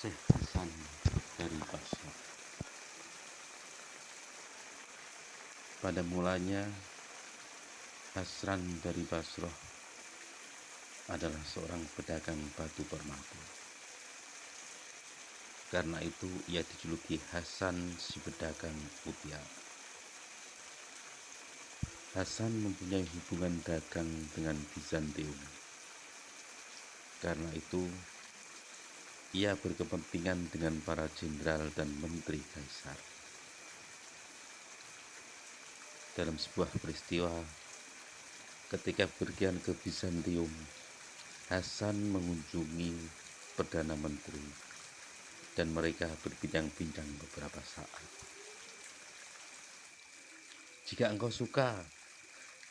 Syekh Hasan dari Basra. Pada mulanya, Hasan dari Basra adalah seorang pedagang batu permata. Karena itu ia dijuluki Hasan si pedagang mutiara. Hasan mempunyai hubungan dagang dengan Bizantium. Karena itu ia berkepentingan dengan para jenderal dan menteri kaisar. Dalam sebuah peristiwa, ketika pergian ke Bizantium, Hasan mengunjungi Perdana Menteri dan mereka berbincang-bincang beberapa saat. "Jika engkau suka,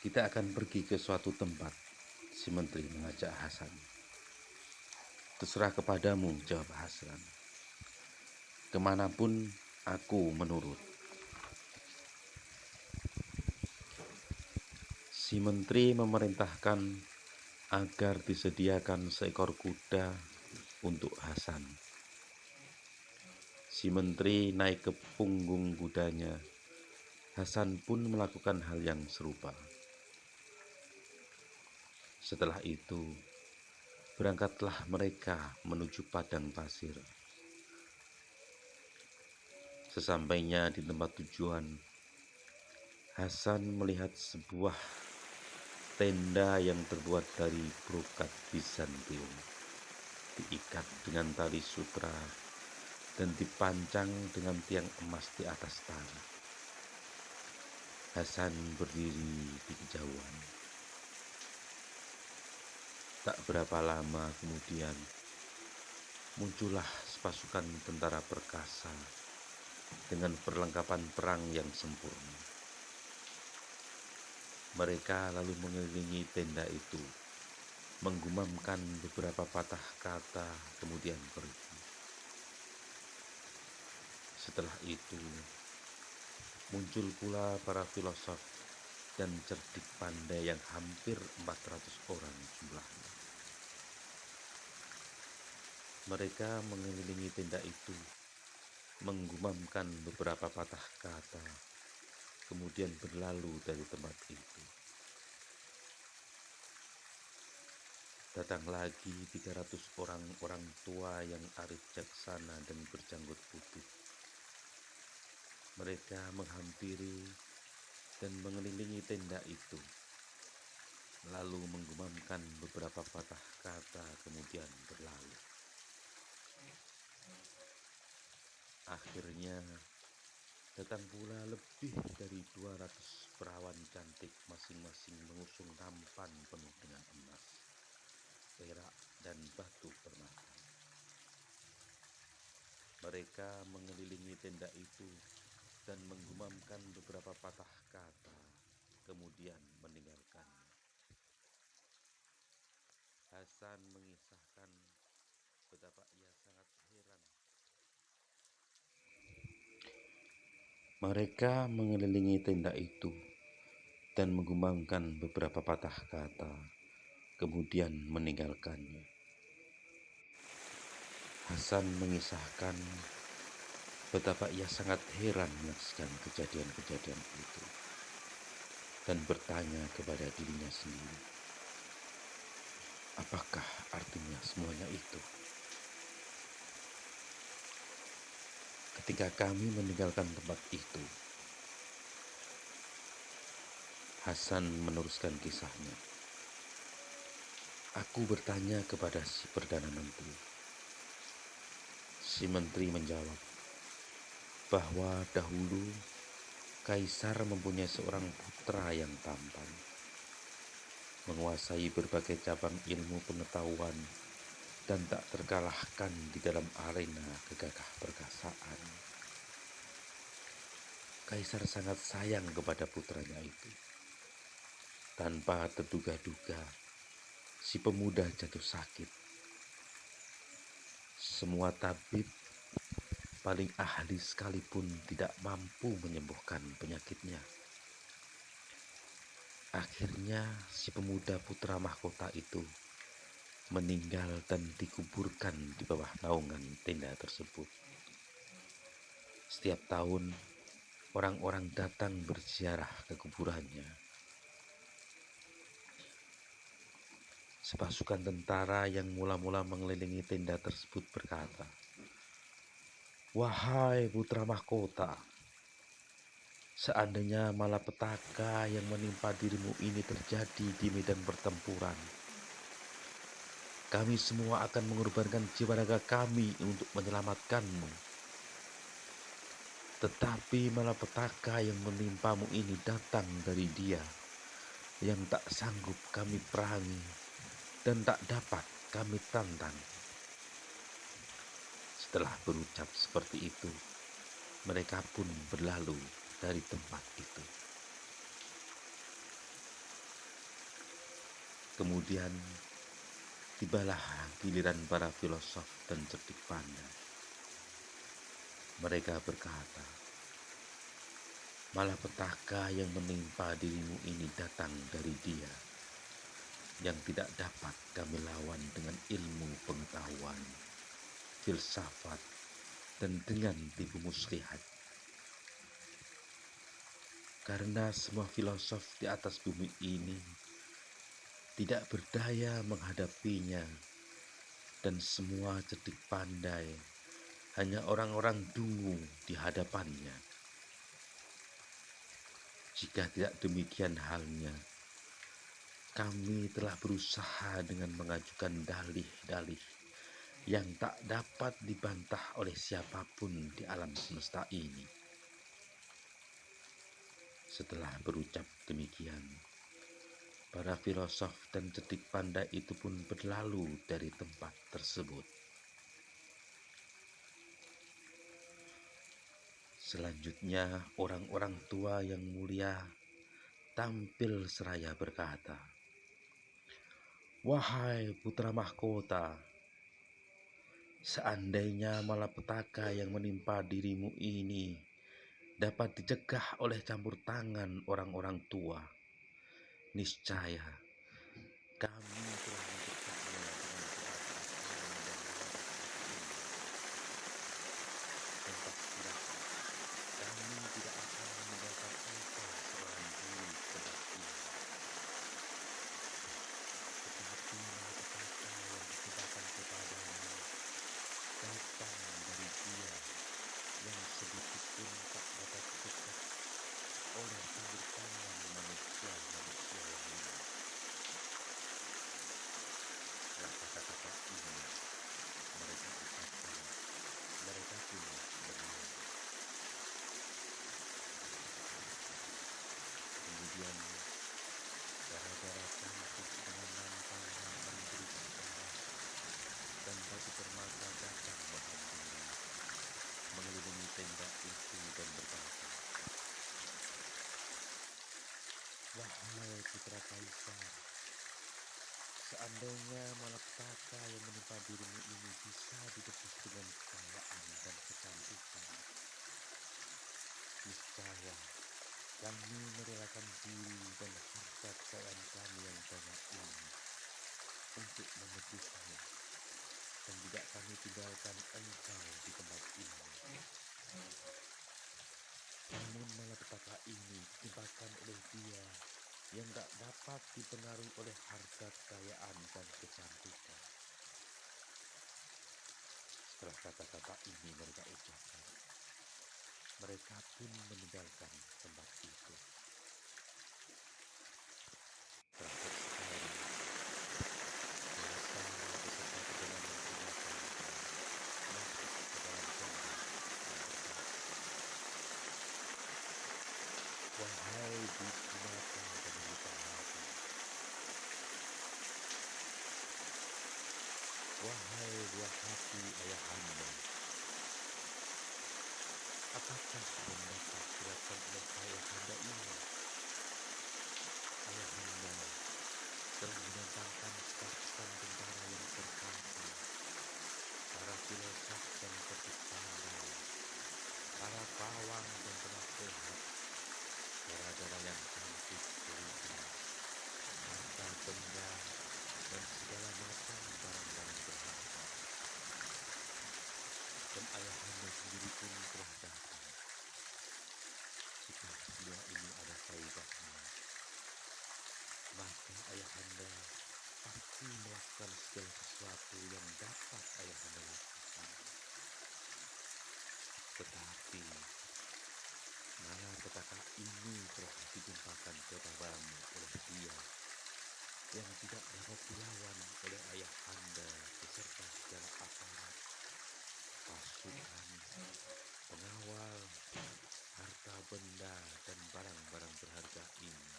kita akan pergi ke suatu tempat," si menteri mengajak Hasan. "Terserah kepadamu," jawab Hasan. "Kemanapun aku menurut." Si menteri memerintahkan agar disediakan seekor kuda untuk Hasan. Si menteri naik ke punggung kudanya. Hasan pun melakukan hal yang serupa. Setelah itu, berangkatlah mereka menuju padang pasir. Sesampainya di tempat tujuan, Hasan melihat sebuah tenda yang terbuat dari brokat Bizantium, diikat dengan tali sutra dan dipancang dengan tiang emas di atas tanah. Hasan berdiri di kejauhan. Tak berapa lama kemudian, muncullah sepasukan tentara perkasa dengan perlengkapan perang yang sempurna. Mereka lalu mengelilingi tenda itu, menggumamkan beberapa patah kata, kemudian pergi. Setelah itu, muncul pula para filosof dan cerdik pandai yang hampir 400 orang jumlahnya. Mereka mengelilingi tenda itu, menggumamkan beberapa patah kata, kemudian berlalu dari tempat itu. Datang lagi 300 orang tua yang arif jaksana dan berjanggut putih. Mereka menghampiri dan mengelilingi tenda itu, lalu menggumamkan beberapa patah kata, kemudian berlalu. Akhirnya datang pula lebih dari 200 perawan cantik, masing-masing mengusung nampan penuh dengan emas, perak, dan batu permata. Mereka mengelilingi tenda itu dan menggumamkan beberapa patah kata, kemudian meninggalkannya. Hasan mengisahkan betapa ia sangat heran. Mereka mengelilingi tenda itu dan menggumamkan beberapa patah kata, kemudian meninggalkannya. Hasan mengisahkan betapa ia sangat heran menyaksikan kejadian-kejadian itu dan bertanya kepada dirinya sendiri, apakah artinya semuanya itu? Ketika kami meninggalkan tempat itu, Hasan meneruskan kisahnya. Aku bertanya kepada si Perdana Menteri. Si Menteri menjawab bahwa dahulu Kaisar mempunyai seorang putra yang tampan, menguasai berbagai cabang ilmu pengetahuan dan tak terkalahkan di dalam arena kegagah perkasaan. Kaisar sangat sayang kepada putranya itu. Tanpa terduga-duga, si pemuda jatuh sakit. Semua tabib paling ahli sekalipun tidak mampu menyembuhkan penyakitnya. Akhirnya si pemuda putra mahkota itu meninggal dan dikuburkan di bawah naungan tenda tersebut. Setiap tahun, orang-orang datang berziarah ke kuburannya. Sepasukan tentara yang mula-mula mengelilingi tenda tersebut berkata, "Wahai putra mahkota, seandainya malapetaka yang menimpa dirimu ini terjadi di medan pertempuran, kami semua akan mengorbankan jiwa raga kami untuk menyelamatkanmu. Tetapi malapetaka yang menimpamu ini datang dari Dia yang tak sanggup kami perangi dan tak dapat kami tantang." Setelah berucap seperti itu, mereka pun berlalu dari tempat itu. Kemudian tibalah giliran para filosof dan cerdik pandai. Mereka berkata, "Malapetaka yang menimpa dirimu ini datang dari Dia yang tidak dapat kami lawan dengan ilmu pengetahuan, filsafat, dan dengan tipu muslihat. Karena semua filosof di atas bumi ini tidak berdaya menghadapinya, dan semua cerdik pandai hanya orang-orang dungu di hadapannya. Jika tidak demikian halnya, kami telah berusaha dengan mengajukan dalih-dalih yang tak dapat dibantah oleh siapapun di alam semesta ini." Setelah berucap demikian, para filosof dan cerdik pandai itu pun berlalu dari tempat tersebut. Selanjutnya, orang-orang tua yang mulia tampil seraya berkata, "Wahai putra mahkota, seandainya malapetaka yang menimpa dirimu ini dapat dicegah oleh campur tangan orang-orang tua, niscaya kami telah mencegahnya dengan dan pastilah kami tidak akan meninggalkan engkau seorang diri di tempat ini. Tetapi malapetaka yang ditimpakan kepadamu datang dari Dia yang sedikit pun tak dapat dicegah oleh campur tangan manusia-manusia yang lain." Setelah kata-kata ini mereka ucapkan, mereka pun berlalu. Kemudian darah-darah cantik dengan nantangan menteri emas dan batu permata datang mengelilingi tenda itu dan berkata, "Wahai putra kaisar, seandainya malapetaka yang menimpa dirimu ini bisa ditebus dengan kekayaan dan kecantikan, niscaya kami merelakan diri dan harta kekayaan kami yang banyak ini untuk menebusmu, dan tidak kami tinggalkan engkau di tempat ini. Namun malapetaka ini ditimpakan oleh Dia yang tak dapat dipengaruhi oleh harta kekayaan dan kecantikan." Setelah kata-kata ini mereka ucapkan, mereka pun meninggalkan tempat itu. Setelah bersekali, biasa beserta perdana menterinya masuk ke dalam tenda dan berkata, "Wahai bibi mata dan buta hati, wahai buah hati ayahanda, apakah yang dapat dilakukan oleh ayahanda ini? Ayahanda telah mendatangkan sepasukan tentara yang berkata, para filosof dan cerdik pandai, para pawang dan penasehat, darah-darah yang cantik berlimpah, harta benda dan segala macam yang tidak dapat dilawan oleh ayahanda beserta segala aparat, pasukan, pengawal, harta benda, dan barang-barang berharga ini.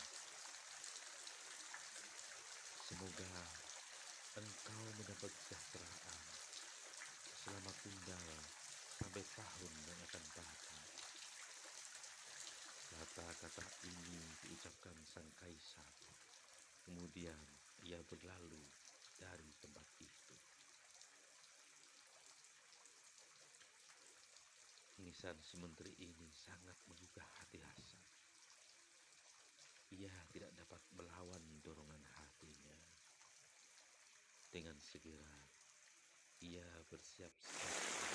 Semoga engkau mendapat kesejahteraan selama tinggal sampai tahun yang akan datang. Kata-kata ini diucapkan sang kaisar. Kemudian ia berlalu dari tempat itu. Tangisan si menteri ini sangat menggugah hati Hasan. Ia tidak dapat melawan dorongan hatinya. Dengan segera ia bersiap-siap